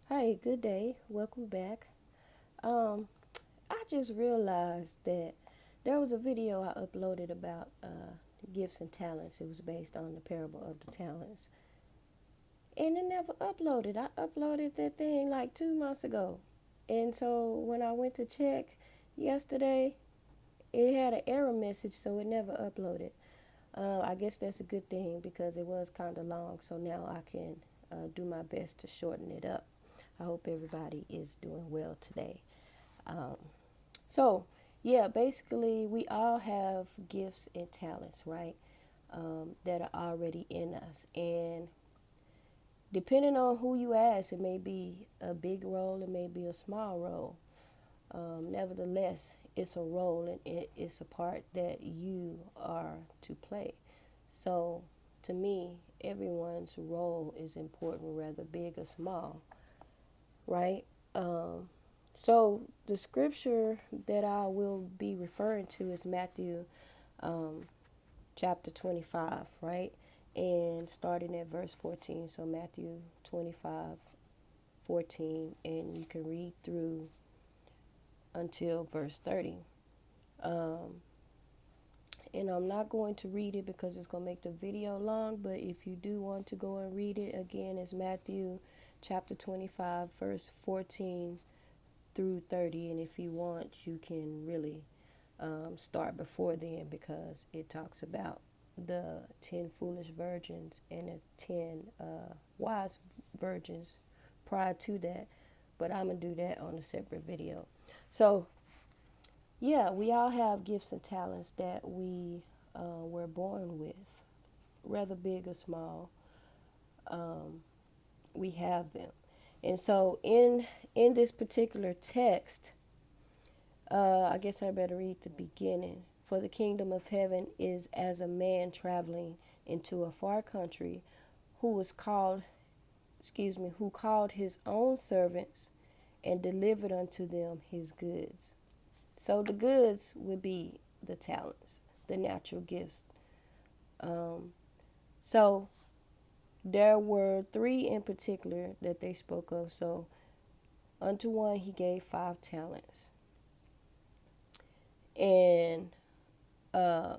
Hey, good day. Welcome back. Um, I just realized that there was a video I uploaded about gifts and talents. It was based on the parable of the talents. And it never uploaded. I uploaded that thing like 2 months ago. And so when I went to check yesterday, it had an error message, so it never uploaded. I guess that's a good thing because it was kind of long. So now I can do my best to shorten it up. I hope everybody is doing well today. Um, so, yeah, basically, we all have gifts and talents, right? That are already in us. And depending on who you ask, it may be a big role, it may be a small role. Nevertheless, it's a role and it's a part that you are to play. So, to me, everyone's role is important, whether big or small, right? Um, so the scripture that I will be referring to is Matthew um, chapter 25, right? And starting at verse 14. So Matthew 25:14, and you can read through until verse 30. Um, and I'm not going to read it because it's going to make the video long, but if you do want to go and read it, again, it's Matthew chapter 25, verse 14 through 30. And if you want, you can really start before then because it talks about the 10 foolish virgins and the 10 wise virgins prior to that. But I'm going to do that on a separate video. So, yeah, we all have gifts and talents that we were born with, whether big or small. Um, we have them. And so in this particular text, I guess I better read the beginning. For the kingdom of heaven is as a man traveling into a far country who was called, who called his own servants and delivered unto them his goods. So the goods would be the talents, the natural gifts. Um, so there were three in particular that they spoke of. So unto one he gave 5 talents. And uh,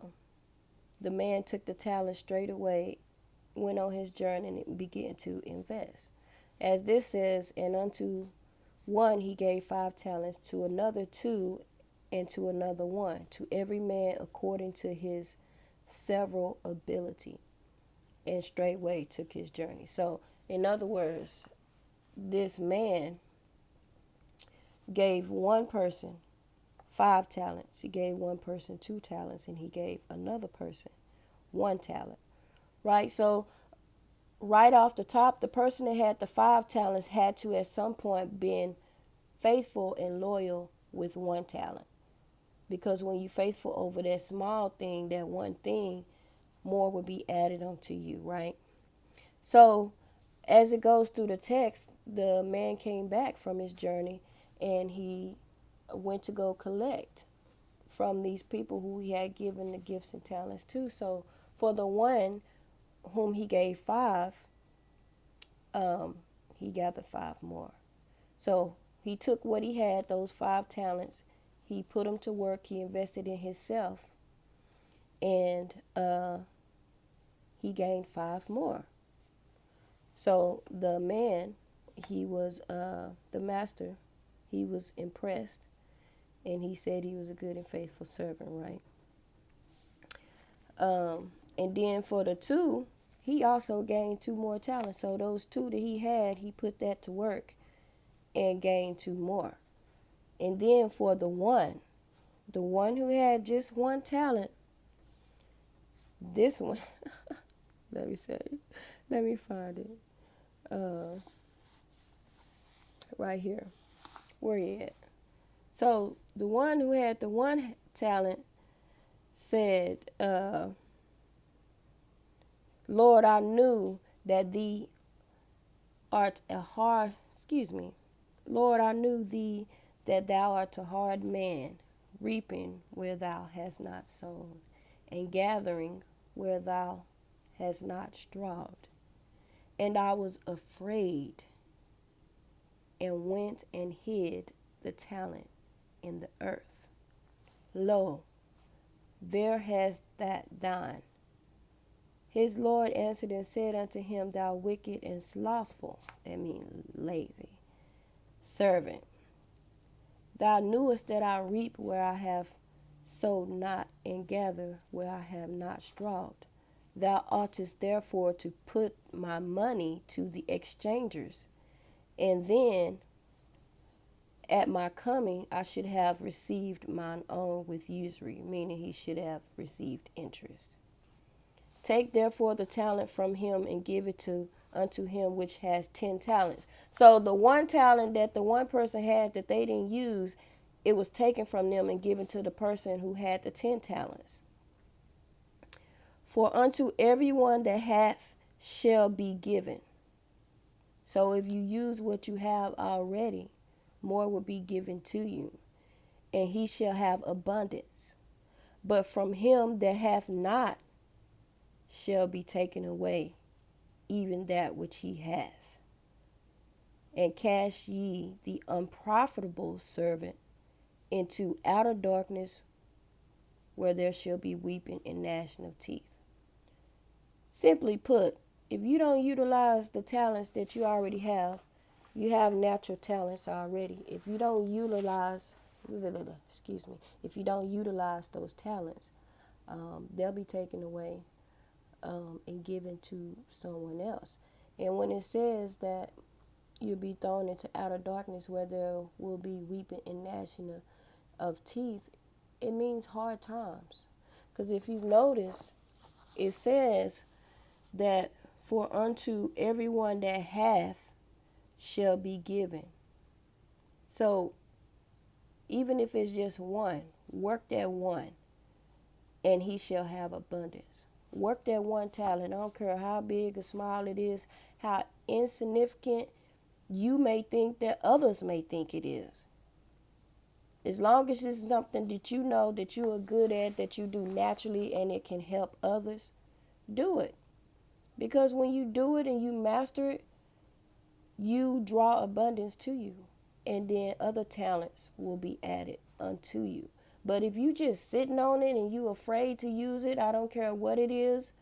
the man took the talent straight away, went on his journey, and began to invest. As this says, and unto one he gave 5 talents, to another 2, and to another 1, to every man according to his several ability, and straightway took his journey. So, in other words, this man gave one person 5 talents, he gave one person 2 talents, and he gave another person 1 talent, right? So right off the top, the person that had the 5 talents had to at some point been faithful and loyal with 1 talent. Because when you're faithful over that small thing, that one thing, more will be added onto you, right? So as it goes through the text, the man came back from his journey and he went to go collect from these people who he had given the gifts and talents to. So for the one whom he gave 5, um, he gathered 5 more. So he took what he had, those 5 talents, he put them to work, he invested in himself, and he gained 5 more. So the man, he was the master, he was impressed, and he said he was a good and faithful servant, right? And then for the 2, he also gained 2 more talents. So those 2 that he had, he put that to work and gained 2 more. And then for the one who had just 1 talent, this one, let me say, let me find it. Uh, right here. Where you at? So the one who had the 1 talent said, Lord, I knew that thee art a hard, Lord, I knew thee that thou art a hard man, reaping where thou hast not sown, and gathering where thou hast not strawed. And I was afraid and went and hid the talent in the earth. Lo, there hast that thine. His Lord answered and said unto him, Thou wicked and slothful, that means lazy, servant, thou knewest that I reap where I have sowed not, and gather where I have not strawed. Thou oughtest therefore to put my money to the exchangers, and then at my coming I should have received mine own with usury, meaning he should have received interest. Take therefore the talent from him and give it unto him which has 10 talents. So the one talent that the one person had that they didn't use, it was taken from them and given to the person who had the 10 talents. For unto everyone that hath shall be given. So if you use what you have already, more will be given to you, and he shall have abundance. But from him that hath not shall be taken away even that which he hath. And cast ye the unprofitable servant into outer darkness, where there shall be weeping and gnashing of teeth. Simply put, if you don't utilize the talents that you already have, you have natural talents already. If you don't utilize, if you don't utilize those talents, they'll be taken away and given to someone else. And when it says that you'll be thrown into outer darkness where there will be weeping and gnashing of teeth, it means hard times. Because if you notice, it says that for unto everyone that hath shall be given. So even if it's just one, work that one, and he shall have abundance. Work that one talent. I don't care how big or small it is, how insignificant you may think that others may think it is. As long as it's something that you know that you are good at, that you do naturally, and it can help others, do it. Because when you do it and you master it, you draw abundance to you. And then other talents will be added unto you. But if you just sitting on it and you afraid to use it, I don't care what it is,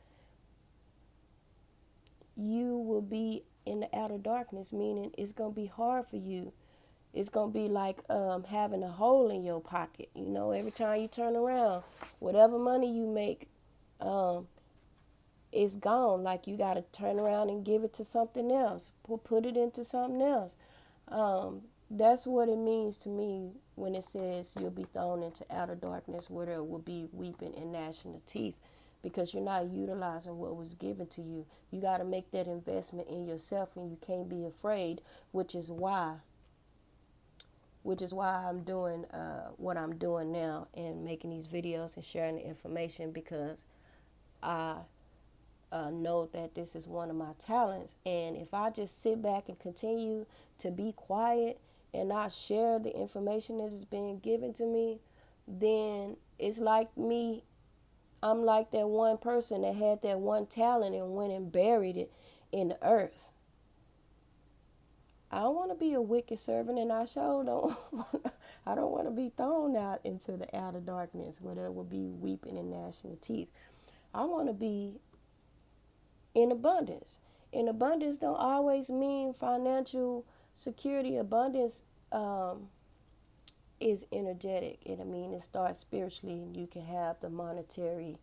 you will be in the outer darkness, meaning it's going to be hard for you. It's going to be like having a hole in your pocket. You know, every time you turn around, whatever money you make, it's gone. Like you got to turn around and give it to something else. Put it into something else. That's what it means to me when it says you'll be thrown into outer darkness where there will be weeping and gnashing of teeth, because you're not utilizing what was given to you. You got to make that investment in yourself, and you can't be afraid, which is why I'm doing what I'm doing now and making these videos and sharing the information, because I know that this is one of my talents. And if I just sit back and continue to be quiet and not share the information that is being given to me, then it's like me. I'm like that one person that had that one talent and went and buried it in the earth. I don't want to be a wicked servant, and I sure don't. I don't want to be thrown out into the outer darkness where there will be weeping and gnashing of teeth. I want to be in abundance. And abundance don't always mean financial security. Abundance is energetic. And I mean, it starts spiritually, and you can have the monetary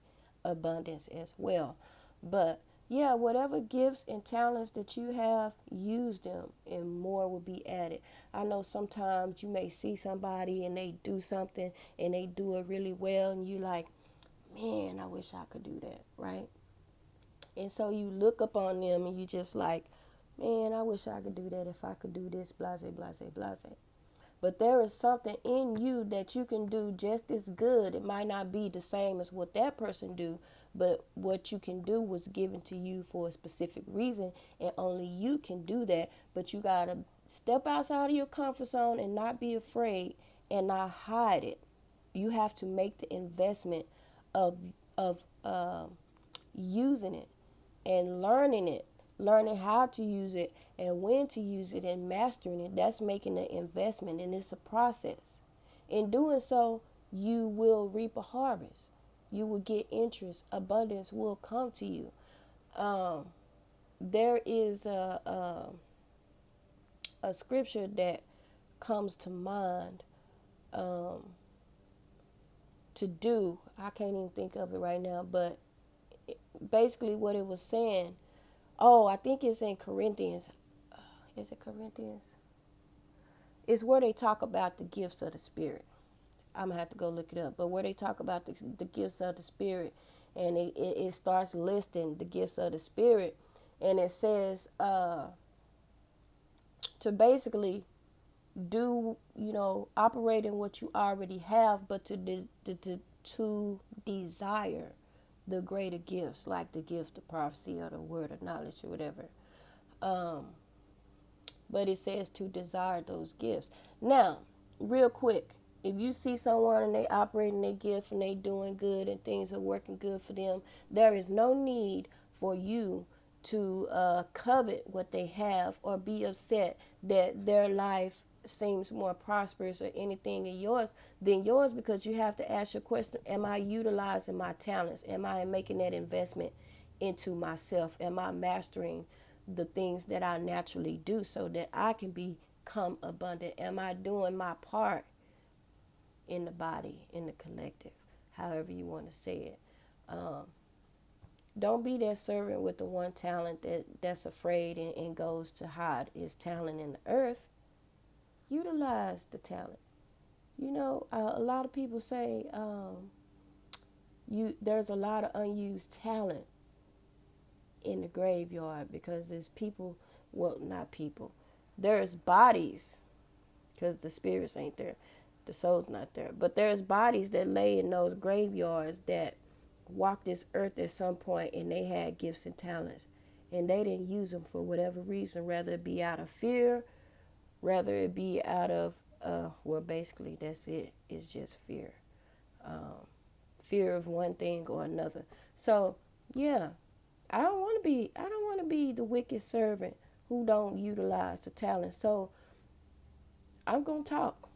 abundance as well. But yeah, whatever gifts and talents that you have, use them, and more will be added. I know sometimes you may see somebody and they do something and they do it really well, and you like, man, I wish I could do that, right? And so you look up on them and you just like, man, I wish I could do that. If I could do this, blase, blase, blase. But there is something in you that you can do just as good. It might not be the same as what that person do, but what you can do was given to you for a specific reason, and only you can do that. But you got to step outside of your comfort zone and not be afraid and not hide it. You have to make the investment of using it and learning it learning how to use it and when to use it and mastering it, that's making an investment, and it's a process. In doing so, you will reap a harvest. You will get interest. Abundance will come to you. Um, there is a scripture that comes to mind um, to do. I can't even think of it right now, but basically what it was saying. Oh, I think it's in Corinthians. Is it Corinthians? It's where they talk about the gifts of the Spirit. I'm gonna have to go look it up. But where they talk about the gifts of the Spirit, and it starts listing the gifts of the Spirit, and it says to basically do, operate in what you already have, but to desire the greater gifts, like the gift of prophecy or the word of knowledge or whatever. Um, but it says to desire those gifts. Now, real quick, if you see someone and they operating their gift and they doing good and things are working good for them, there is no need for you to covet what they have or be upset that their life seems more prosperous or anything in yours than yours, because you have to ask your question: am I utilizing my talents? Am I making that investment into myself? Am I mastering the things that I naturally do so that I can become abundant? Am I doing my part in the body, in the collective, however you want to say it? Um, don't be that servant with the one talent that's afraid and goes to hide his talent in the earth. Utilize the talent. A lot of people say there's a lot of unused talent in the graveyard because there's people, well, not people, there's bodies, because the spirits ain't there, the soul's not there, but there's bodies that lay in those graveyards that walked this earth at some point, and they had gifts and talents, and they didn't use them for whatever reason, rather it be out of fear, rather it be out of well, basically that's it, it's just fear. um, Fear of one thing or another. So yeah, I don't want to be the wicked servant who don't utilize the talent. So I'm going to talk,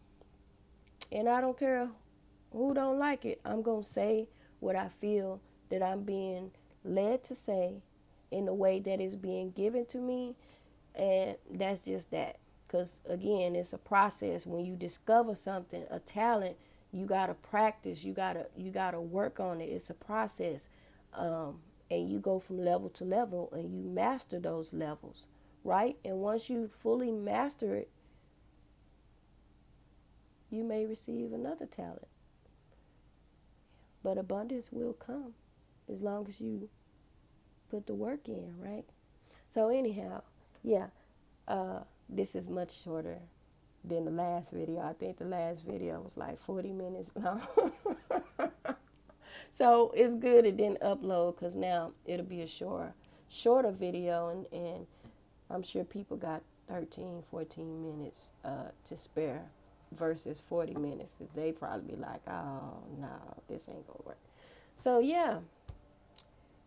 and I don't care who don't like it. I'm going to say what I feel that I'm being led to say in the way that is being given to me, and that's just that. Because again, it's a process. When you discover something, a talent, you gotta practice. You gotta work on it. It's a process, and you go from level to level, and you master those levels, right? And once you fully master it, you may receive another talent. But abundance will come as long as you put the work in, right? So anyhow, yeah, this is much shorter than the last video. I think the last video was like 40 minutes long. So it's good it didn't upload, because now it'll be a shorter video, and I'm sure people got 13, 14 minutes to spare versus 40 minutes. They probably be like, oh, no, this ain't going to work. So, yeah,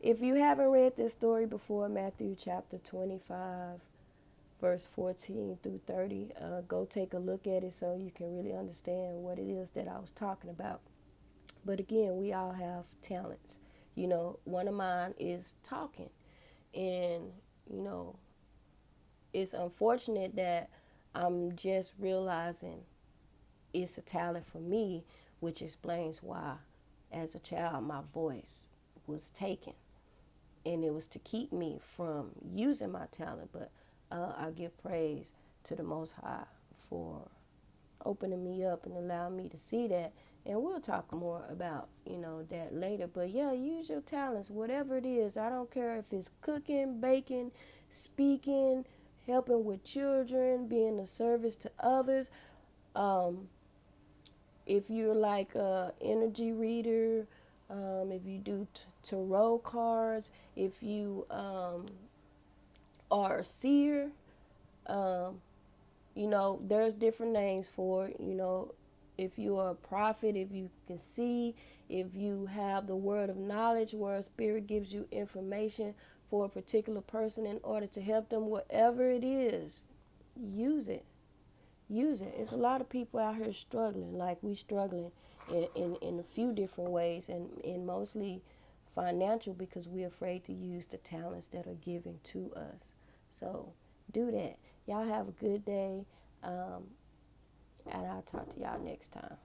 if you haven't read this story before, Matthew chapter 25, verse 14 through 30, go take a look at it so you can really understand what it is that I was talking about. But again, we all have talents. One of mine is talking. And, it's unfortunate that I'm just realizing it's a talent for me, which explains why, as a child, my voice was taken. And it was to keep me from using my talent. But I give praise to the Most High for opening me up and allowing me to see that. And we'll talk more about, that later. But yeah, use your talents, whatever it is. I don't care if it's cooking, baking, speaking, helping with children, being a service to others. If you're like a energy reader, if you do tarot cards, if you are a seer, um, there's different names for it. If you are a prophet, if you can see, if you have the word of knowledge where a spirit gives you information for a particular person in order to help them, whatever it is, use it. Use it. It's a lot of people out here struggling, like we struggling in a few different ways, and mostly financial, because we're afraid to use the talents that are given to us. So do that. Y'all have a good day, and I'll talk to y'all next time.